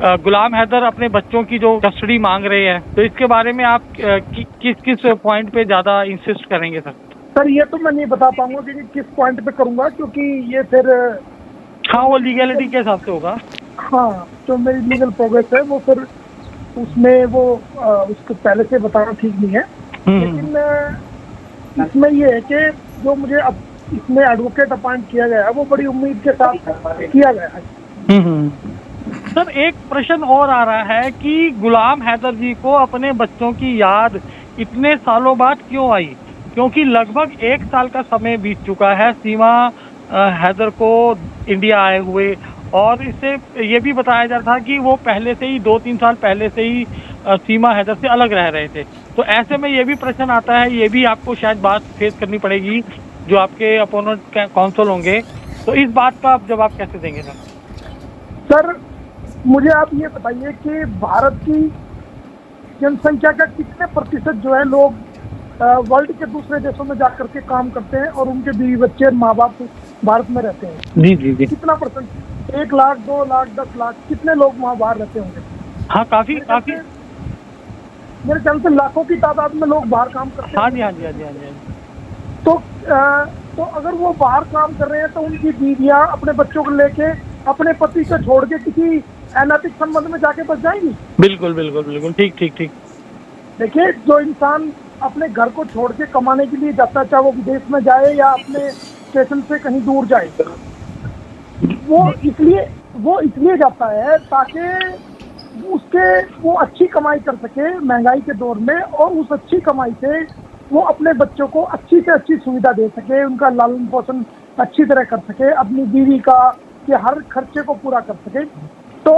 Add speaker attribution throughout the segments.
Speaker 1: गुलाम हैदर अपने बच्चों की जो कस्टडी मांग रहे हैं, तो इसके बारे में आप किस किस पॉइंट पे ज़्यादा इंसिस्ट करेंगे सर?
Speaker 2: सर ये तो मैं नहीं बता पाऊंगा कि किस पॉइंट पे करूंगा, क्योंकि ये फिर
Speaker 1: हाँ, वो लीगैलिटी के हिसाब से होगा।
Speaker 2: हाँ, जो मेरी लीगल प्रोग्रेस है वो फिर उसमें वो उसको पहले से बताना ठीक नहीं है। लेकिन इसमें ये है कि जो मुझे अब इसमें एडवोकेट अपॉइंट किया गया है वो बड़ी उम्मीद के साथ किया गया है।
Speaker 1: सर एक प्रश्न और आ रहा है कि गुलाम हैदर जी को अपने बच्चों की याद इतने सालों बाद क्यों आई? क्योंकि लगभग 1 साल का समय बीत चुका है सीमा हैदर को इंडिया आए हुए, और इससे ये भी बताया जा रहा था कि वो पहले से ही 2-3 साल पहले से ही सीमा हैदर से अलग रह रहे थे। तो ऐसे में ये भी प्रश्न आता है, ये भी आपको शायद बात फेस करनी पड़ेगी जो आपके अपोनेंट काउंसिल होंगे, तो इस बात का आप जवाब कैसे देंगे सर?
Speaker 2: सर मुझे आप ये बताइए कि भारत की जनसंख्या का कितने प्रतिशत जो है लोग वर्ल्ड के दूसरे देशों में जाकर के काम करते हैं और उनके बीवी बच्चे और माँ बाप भारत में रहते हैं?
Speaker 1: जी जी जी।
Speaker 2: कितना परसेंट? 1 लाख, 2 लाख, 10 लाख, कितने लोग वहाँ बाहर रहते होंगे?
Speaker 1: हाँ, काफी
Speaker 2: मेरे ख्याल से लाखों की तादाद में लोग बाहर काम करते हैं।
Speaker 1: हाँ जी, हाँ जी, हाँ जी, हाँ जी।
Speaker 2: तो अगर वो बाहर काम कर रहे हैं तो उनकी बीवियां अपने बच्चों को लेके अपने पति को छोड़ के किसी अनैतिक संबंध में जाके बच जाएंगी?
Speaker 1: बिल्कुल बिल्कुल बिल्कुल, ठीक ठीक ठीक।
Speaker 2: देखिए, जो इंसान अपने घर को छोड़ के कमाने के लिए जाता है, चाहे वो विदेश में जाए या अपने स्टेशन से कहीं दूर जाए, वो इसलिए जाता है ताकि वो अच्छी कमाई कर सके महंगाई के दौर में, और उस अच्छी कमाई से वो अपने बच्चों को अच्छी से अच्छी सुविधा दे सके, उनका लालन पोषण अच्छी तरह कर सके, अपनी बीवी का के हर खर्चे को पूरा कर सके। तो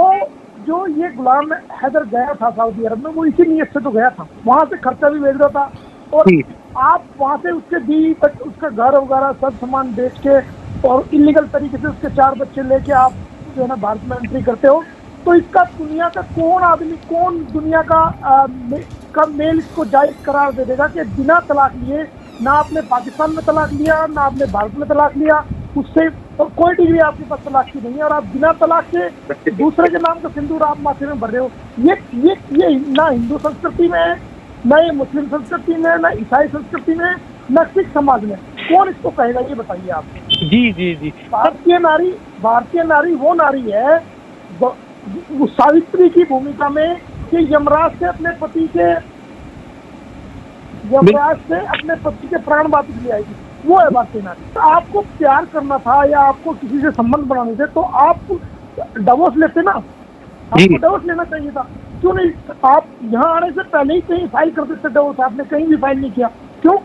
Speaker 2: जो ये गुलाम हैदर गया था सऊदी अरब में, वो इसी नीयत से तो गया था, वहां से खर्चा भी भेज रहा था, और आप वहां से उसके बीवी उसका घर वगैरह सब सामान बेच के और इलीगल तरीके से उसके 4 बच्चे लेके आप जो है ना भारत में एंट्री करते हो। तो इसका दुनिया का कौन दुनिया का मेल इसको जायज करार दे देगा कि बिना तलाक लिए, ना आपने पाकिस्तान में तलाक लिया ना आपने भारत में तलाक लिया, उससे और कोई डिग्री आपके पास तलाक की नहीं है, और आप बिना तलाक के दूसरे के नाम का सिंदूर आप माथे में भर रहे हो। ये ना हिंदू संस्कृति में है, ना ये मुस्लिम संस्कृति में, ना ईसाई संस्कृति में, ना सिख समाज में। कौन इसको कहेगा, ये बताइए आप।
Speaker 1: जी जी जी।
Speaker 2: भारतीय नारी वो नारी है सावित्री की भूमिका में कि यमराज से अपने पति के प्राण वापस ले आएगी, वो है भारतीय नारी। तो आपको प्यार करना था या आपको किसी से संबंध बनाने थे तो आप डिवोर्स लेते ना, आपको डिवोर्स लेना चाहिए था। क्यों नहीं? आप यहाँ आने से पहले ही कहीं फाइल कर देते डिवोर्स, आपने कहीं भी फाइल नहीं किया, क्यों?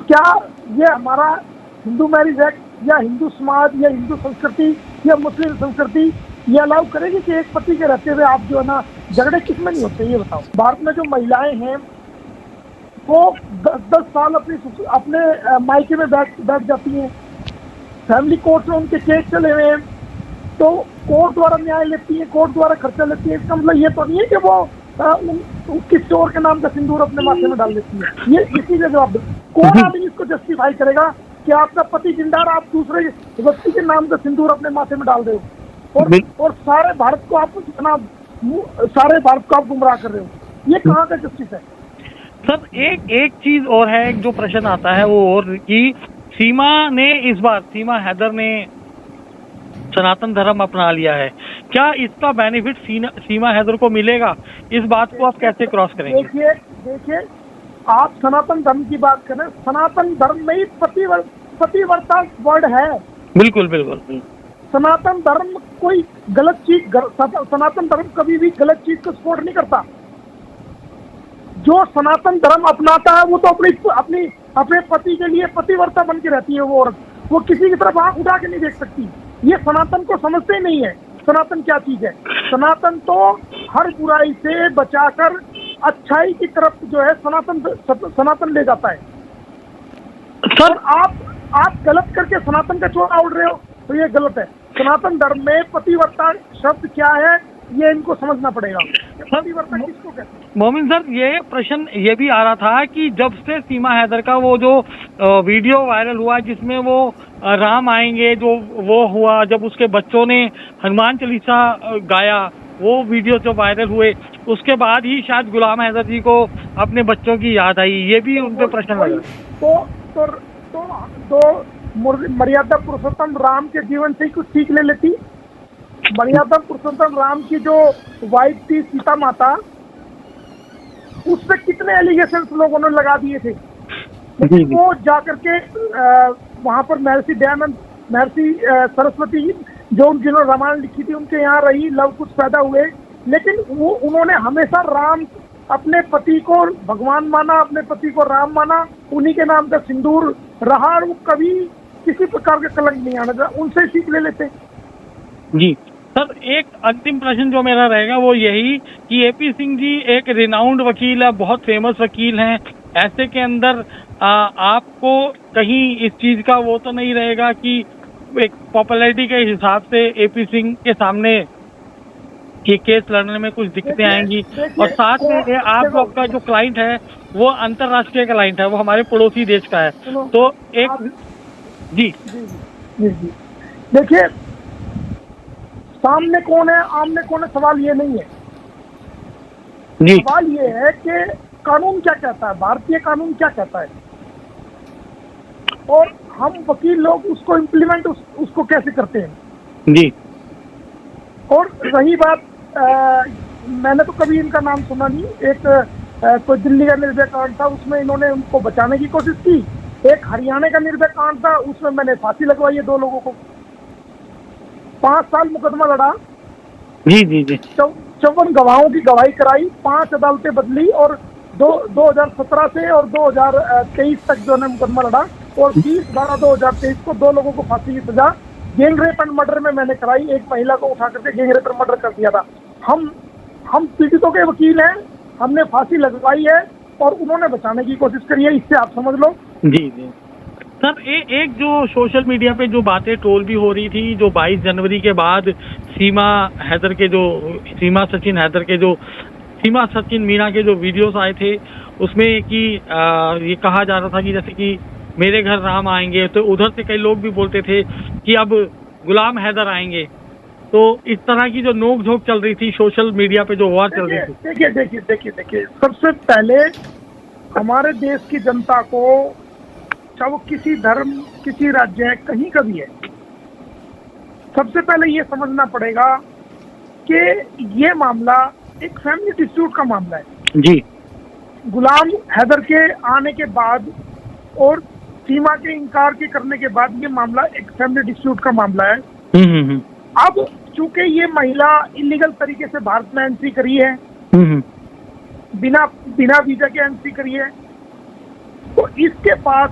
Speaker 2: क्या ये हमारा हिंदू मैरिज एक्ट या हिंदू समाज या हिंदू संस्कृति या मुस्लिम संस्कृति ये अलाउ करेगी कि एक पति के रहते हुए आप जो है ना झगड़े किसमें नहीं होते? ये बताओ। भारत में जो महिलाएं हैं वो 10-10 साल अपने मायके में बैठ जाती हैं, फैमिली कोर्ट में उनके केस चले हुए हैं, तो कोर्ट द्वारा न्याय लेती है, कोर्ट द्वारा खर्चा लेती है। इसका मतलब ये तो नहीं है कि वो किसी और के नाम का सिंदूर अपने माथे में डाल देती है। ये इसी का जवाब दो। कौन आदमी इसको जस्टिफाई करेगा कि आपका पति जिंदा और आप दूसरे व्यक्ति के नाम का सिंदूर अपने माथे में डाल रहे हो और सारे भारत को आप गुमराह कर रहे हो? ये कहाँ का जस्टिस है?
Speaker 1: सर एक चीज और है, जो प्रश्न आता है वो और कि सीमा हैदर ने सनातन धर्म अपना लिया है, क्या इसका बेनिफिट सीमा हैदर को मिलेगा? इस बात को आप कैसे क्रॉस करेंगे?
Speaker 2: देखिए, आप सनातन धर्म की बात करें, सनातन धर्म में ही पतिव्रता वर्ड है।
Speaker 1: बिल्कुल बिल्कुल।
Speaker 2: सनातन धर्म कोई गलत चीज, सनातन धर्म कभी भी गलत चीज को सपोर्ट नहीं करता। जो सनातन धर्म अपनाता है वो तो अपने पति के लिए पतिव्रता बन के रहती है वो औरत, वो किसी की तरफ आंख उठा के नहीं देख सकती। ये सनातन को समझते ही नहीं है। सनातन क्या चीज है? सनातन तो हर बुराई से बचाकर अच्छाई की तरफ जो है सनातन ले जाता है। सर आप गलत करके सनातन का चोला उड़ रहे हो तो ये गलत है। सनातन धर्म में पतिव्रता शब्द क्या है ये इनको समझना पड़ेगा। पतिव्रता किसको कहते हैं?
Speaker 1: मोमिन सर, ये प्रश्न ये भी आ रहा था कि जब से सीमा हैदर का वो जो वीडियो वायरल हुआ जिसमें वो राम आएंगे जो वो हुआ, जब उसके बच्चों ने हनुमान चालीसा गाया, वो वीडियो जो वायरल हुए उसके बाद ही शायद गुलाम हैदर जी को अपने बच्चों की याद आई, ये भी उन पे प्रश्न लगा।
Speaker 2: तो तो तो, तो मर्यादा पुरुषोत्तम राम के जीवन से ही कुछ सीख ले लेती। मर्यादा पुरुषोत्तम राम की जो वाइफ थी सीता माता, उस पे कितने एलिगेशन लोगों ने लगा दिए थे, लेकिन वो जाकर के वहां पर महर्षि दयानंद, महर्षि सरस्वती जो जिन्होंने रामायण लिखी थी उनके यहाँ रही, लव कुछ पैदा हुए, लेकिन वो उन्होंने हमेशा राम, अपने पति को भगवान माना, अपने पति को राम माना, उन्हीं के नाम का सिंदूर रहा, और वो कभी किसी प्रकार का कलंक नहीं आना था। उनसे सीख ले लेते।
Speaker 1: जी सर, एक अंतिम प्रश्न जो मेरा रहेगा वो यही कि एपी सिंह जी एक रिनाउंड वकील है, बहुत फेमस वकील हैं, ऐसे के अंदर आपको कहीं इस चीज का वो तो नहीं रहेगा कि एक पॉपुलैरिटी के हिसाब से एपी सिंह के सामने ये केस लड़ने में कुछ दिक्कतें आएंगी? और साथ में आप लोग का जो क्लाइंट है वो अंतरराष्ट्रीय क्लाइंट है, वो हमारे पड़ोसी देश का है, तो एक जी
Speaker 2: देखिए, सामने कौन है आमने कौन है सवाल ये नहीं है। सवाल ये है कि कानून क्या कहता है, भारतीय कानून क्या कहता है, और हम वकील लोग उसको इम्प्लीमेंट उसको कैसे करते हैं।
Speaker 1: जी।
Speaker 2: और रही बात, मैंने तो कभी इनका नाम सुना नहीं। एक कोई दिल्ली का निर्भया कांड था, उसमें इन्होंने उनको बचाने की कोशिश की। एक हरियाणा का निर्भया कांड था, उसमें मैंने फांसी लगवाई है 2 लोगों को, 5 साल मुकदमा लड़ा।
Speaker 1: जी जी जी।
Speaker 2: 54 गवाहों की गवाही कराई, 5 अदालतें बदली, और 2017 से और 2023 तक जो है मुकदमा लड़ा, और 20/12/2023 को 2 लोगों को फांसी की सजा गैंग रेप एंड मर्डर में मैंने कराई। एक महिला को उठा करके गैंग रेप एंड मर्डर कर दिया था। हम पीड़ितों के वकील हैं, हमने फांसी लगवाई है और उन्होंने बचाने की कोशिश करी है, इससे आप समझ लो।
Speaker 1: जी जी सर, एक जो सोशल मीडिया पे जो बातें ट्रोल भी हो रही थी, जो 22 जनवरी के बाद सीमा सचिन मीना के जो वीडियोस आए थे, उसमें कि ये कहा जा रहा था कि जैसे कि मेरे घर राम आएंगे, तो उधर से कई लोग भी बोलते थे कि अब गुलाम हैदर आएंगे। तो इस तरह की जो नोक झोंक चल रही थी सोशल मीडिया पे, जो वॉर चल रही थी।
Speaker 2: देखिए, सबसे पहले हमारे देश की जनता को, चाहे वो किसी धर्म, किसी राज्य है, कहीं का भी है, सबसे पहले ये समझना पड़ेगा कि ये मामला एक फैमिली डिस्प्यूट का मामला है।
Speaker 1: जी।
Speaker 2: गुलाम हैदर के आने के बाद और सीमा के इनकार के करने के बाद ये मामला एक फैमिली डिस्प्यूट का मामला है। अब चूंकि ये महिला इलीगल तरीके से भारत में एंट्री करी है, बिना वीजा के एंट्री करी है, तो इसके पास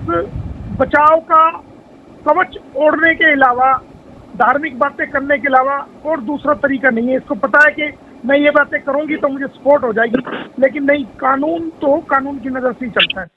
Speaker 2: बचाव का कवच ओढ़ने के अलावा, धार्मिक बातें करने के अलावा और दूसरा तरीका नहीं है। इसको पता है कि मैं ये बातें करूंगी तो मुझे सपोर्ट हो जाएगी, लेकिन नहीं, कानून तो कानून की नजर से ही चलता है।